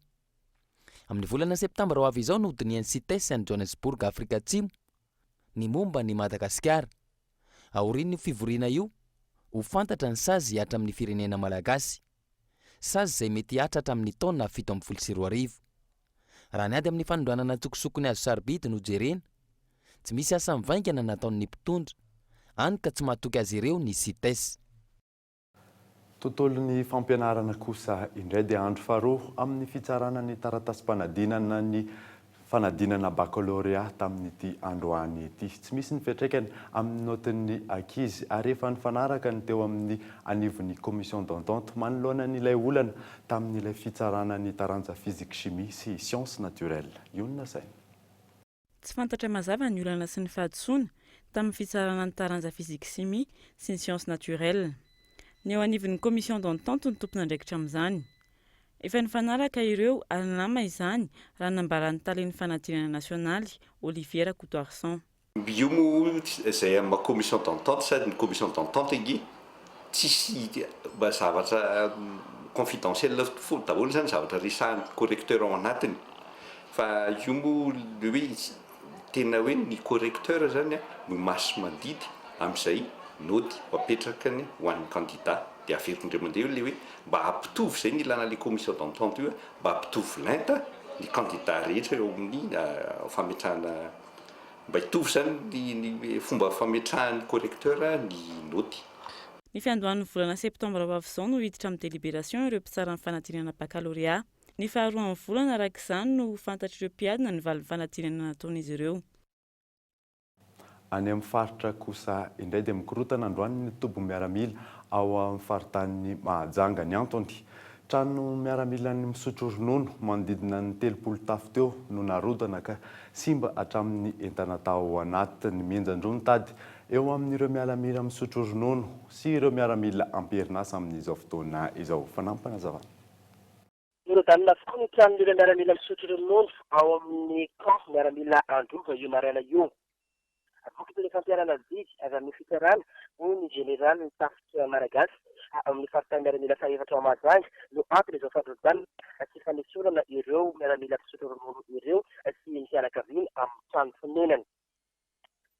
Amin'ny volana septambra ho avy izao no hodinian'ny CITES any Johannesburg, Afrika Atsimo, ny momba ny Madagasikara. Aorian'io fivoriana io, ho fantatra ny sazy hatra amin'ny firenena malagasy. Sazy izay mety hatra hatramin'ny taona 740. Raha ny ady amin'ny fanondranana tsokosoko ny azo sarbidy no jerena, tsy misy asa mivaingana nataon'ny mpitondra, hany ka tsy mahatoky azy ireo ny CITES. tontolon'ny fampianarana kosa indray dia andro faharoa amin'ny fitsarana ny taratasy-panadinana ny fanadinana baccalauréat tamin'ity androany ity. Tsy misy ny fiantraikany amin'ny notin'ny ankizy ary efa nifanaraka ny teo amin'ny anivon'ny commission d'entente manoloana n'ilay olana tamin'ilay fitsarana ny taranja physique chimie sy sciences naturelles. Ionona saina. Tsy fantatra mazava ny olana sy ny fahadisoana tamin'ny fitsarana ny taranja physique chimie sy ny sciences naturelles. Ny eo anivon'ny commission d'entente ny tompona andraikitra amin'izany. Efa nifanaraka ireo ary nama izany raha nambaran'ny talen'ny fanadinana nasionaly Olivier Coutoarson. Io moa izay amin'ny commission d'entente sady ny commission d'entente igi tsisy zavatra confidentiel foana daholo zany zavatra resahan'ny correcteur ao anatiny. Fa io moa hoe tena hoe ny correcteur zany no maso mandidy amin'izay noty apetrakany ho an'ny candidat. Dia averindreo mandeha le hoe mba hampitovy zay ny ilana le commission d'entente io mba hampitovy lenta ny candidat rehetra eo amin'ny fametrahana mba hitovy zany ny fomba fametrahan'ny correcteur ny noty. Ny fiandohan'ny volana septambra ho avy izao no hiditra amin'ny délibération ireo mpitsara ny fanadinana baccalauréat. Ny faharoa amin'ny volana araka izany no fantatr' ireo mpiadina ny valin'ny fanadinana nataon'izy ireo. Any amin'ny faritra kosa indray dia mikorotana androany ny tobo miaramila ao amin'ny faritany Mahajanga ny antony. Trano miaramila ny misotro ronono manodidina ny 30 tafo teo no narodana ka simba hatramin'ny entana tao anatiny mienjandro ny tady eo amin'ireo miaramila misotro ronono sy ireo miaramila amperinasa amin'izao fotoana izao. Fanampana zavana. Nirodanina fokoa ny tranon'ireo miaramila misotro ronono ao amin'ny camp miaramila Androva io maraina io. Akoky ny fampiarana didy avy amin'ny fitsarana hoy ny général ny tafika malagasy amin'ny faritany miaramila fahaefatra ao Mahajanga no antony izao fandrodanina sy fanesorana ireo miaramila fisotro ronono ireo sy ny fianakaviany amin'ny trano fonenany.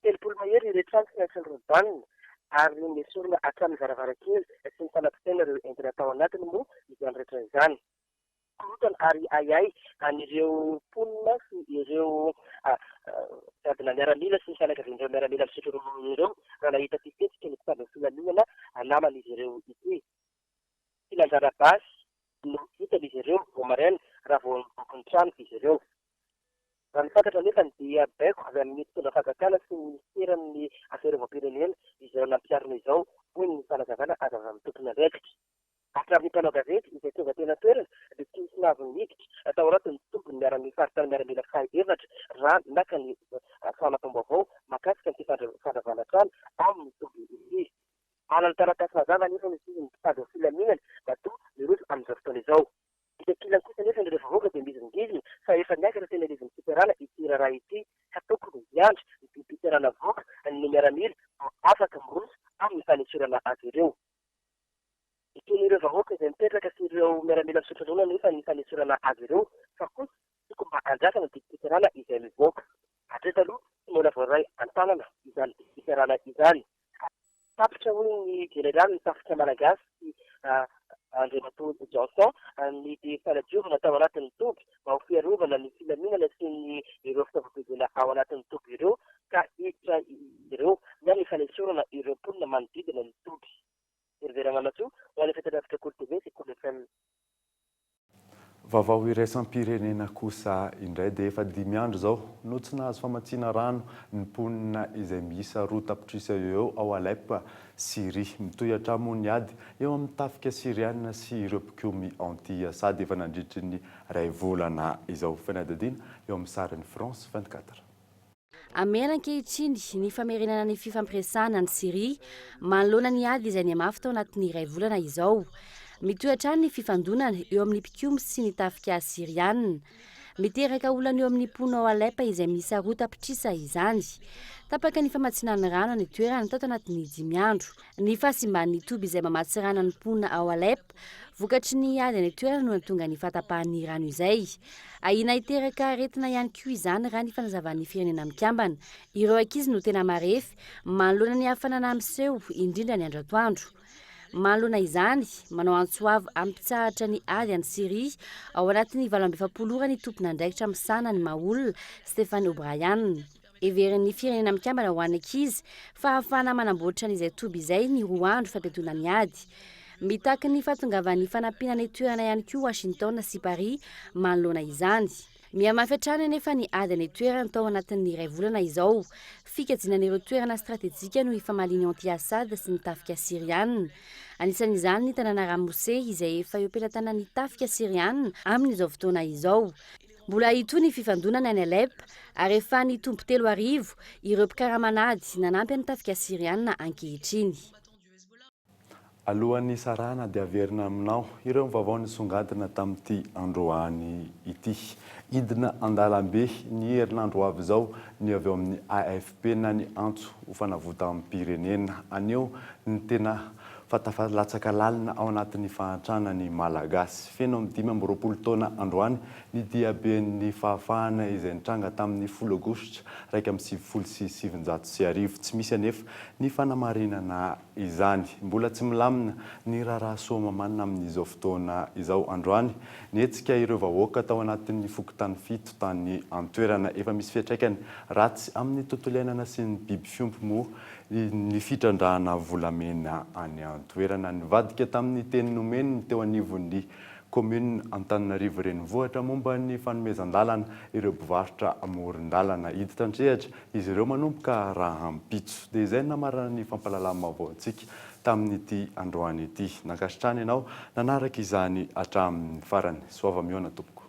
30 mahery ireo trano sy fandrodanina ary nesorana hatramin'ny varavarankely sy ny fanampitena ireo entana tao anatiny moa izany rehetra izany. Korotana ary ayay an'ireo mponina sy ireo adina miaramila sy ny fianakavian'ireo miaramila misotro ronono ireo raha nahita fitetika ny mpitandro filaminana naman'izy ireo ity. Filanjana basy no hitan'izy ireo vao maraina raha vao miboky ny trano izy ireo. Raha ny fantatra nefa dia baiko avy amin'ny mpitondra fanjakana sy ny ministeran'ny afera voam-pirenena izay nampiarina izao hoy ny fanazavana azo avy amin'ny tompony andraikitra. Hatramin'ny mpanao gazety izay tonga tena toerana dia tsy misy navy niditra atao anatiny tompony miaramila faritany miaramila fahaefatra raha naka ny fanatom-baovao mahakasika ny fandravana trano amin'ny tompony ity. Anany taratasy mazava nefa misy ny mpitandro filaminana mba toa miroso amin'izao fotoana izao. Itakilany kosa nefa ny vahoaka dia mizingizina fa efa niakatra tena ilay fiterana ity raharaha ity ka tokony miandry ny fiterana voaka ny miaramila afaka miroso amin'ny fanesorana azy ireo. Itony ireo vahoaka izay mipetraka sy ireo miaramila misotro ronono nefa ny fanesorana azy ireo fa kosa tokony mba andrasana ny fiterana izay mivoaka. Hatreto aloha tsy mbola voaray an-tanana izany fiterana izany. Tapitra hoy ny général ny tafika malagasy sy Andriamato Johnson ny fanadiovana tao anatin'ny toby mba ho fiarovana ny filaminana sy ny ireo fitaovam-piadiana ao anatin'ny toby ireo ka hiditra ireo na ny fanesorana ireo mponina manodidina ny toby. Herverana Matso, ho any fitadiavitra Kolo TV sy Kolo FM. Vaovao iraisam-pirenena kosa indray dia efa 5 andro zao no tsy nahazo famatsiana rano ny mponina izay miisa 2 tapitrisa eo ao Alep Syria mitohy hatramo ny ady eo amin'ny tafika siriana sy ireo mpikomy antia sady efa nandritry ny 2 volana izao. Fanadadina eo amin'ny sariny France 24. Amelan-kehitriny ny famerenana ny fifampiresahana ny Syria manoloana ny ady izay ny mafy tao anatin'ny 2 volana izao. Mitohy hatrany ny fifandonana eo amin'ny mpikomy sy ny tafika siriana. Miteraka olana eo amin'ny mpono ao Alep izay miisa 2 tapitrisa izany. Tapaka ny famatsinan'ny rano ny toerana tao anatin'ny 5 andro. Ny fahasimban'ny toby izay mamatsy rano ny mponina ao Alep vokatry ny ady ny toerana no natonga ny fatapahan'ny rano izay. Ahina hiteraka aretina ihany koa izany raha ny fanazavan'ny firenena mikambana. Ireo ankizy no tena marefy manoloana ny hafanana miseho indrindra ny andro-atoandro. Manoloana izany manao antsoavy ampitsahatra ny ady any Syria ao anatin'ny 27 ny tompona andraikitra misana ny maolona Stéphane O'Brien. Everin'ny firenena mikambana ho an'ny ankizy fa ahafahana manamboatra n'izay toby izay ny 2 andro fampiatoana ny ady. mitaky ny fahatongavan'ny fanampiana toerana ihany koa Washington sy Paris manoloana izany. Mihamafy hatrany anefa ny ady toerana tao anatin'ny iray volana izao. Fikajinan'ireo toerana stratéjika noho ifamaliany anti-Assad sy ny tafika siriana. Anisan'izany ny tanàna Ramose izay efa eo ampelantanan'ny tafika siriana amin'izao fotoana izao. Mbola ito ny fifandonana any Alep ary efa ny tombo 3 arivo ireo mpikaramanady nanampy ny tafika siriana ankehitriny. Alohan'ny sarana dia averina aminao ireo vaovao nisongadina tamin'ity androany ity. Idina andalambe ny herinandro avy izao ny avy eo amin'ny AFP na ny antso ho fanavota amin'ny pirenena. Anio ny tena fatafalatsaka lalina ao anatin'ny fahantrana ny malagasy. Feno amin'ny 25 taona androany ny diaben'ny fahafahana izay nitranga tamin'ny 10 aogositra 1970. Tsy misy anefa ny fanamarinana izany. Mbola tsy milamina ny raharaha soamamanina amin'izao fotoana izao androany. Nietsika ireo vahoaka tao anatin'ny fokontany 7 tany antoerana efa misy fiantraikany ratsy amin'ny tontolo iainana sy ny biby fiompy moa ny fitrandrahana volamena any antoerana. Nivadika tamin'ny teny nomeny teo anivon'ny commune Antananarivo renivohitra momba ny fanomezan-dalana ireo mpivarotra amoron-dalana. Hidi tandrehatra izy ireo manomboka raha ampitso. Dia izay namarana ny fampalalama vaoantsika tamin'ity androany ity. Nankasitrany ianao nanaraka izany hatramin'ny farany. Soava miona tompoko.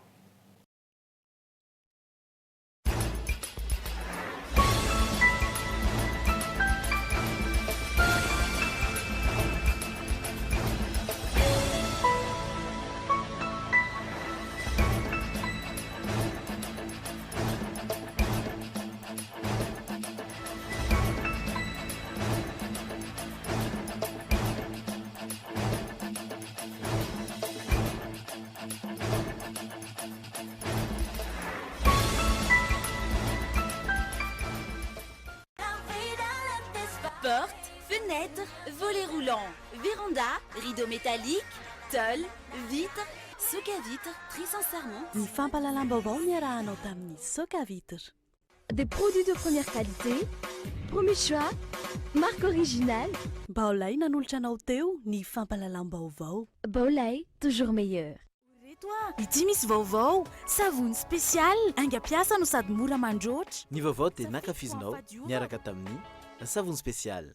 Porte, fenêtre, volets roulants, véranda, rideaux métalliques, tôle, vitres, soc à vitres, trisse en serment. Ny fampalalam-baovao niarahanao tamin'ny soc à vitres. Des produits de première qualité, premier choix, marque originale. Baolay nanolotra anao teo ny fampalalam-baovao. Baolay, toujours meilleur. Ity misy vaovao, savony spécial, aingam-piasa no sady mora mandroatra. Ny vaovao dia nankafizinao niaraka tamin'ny savony spécial.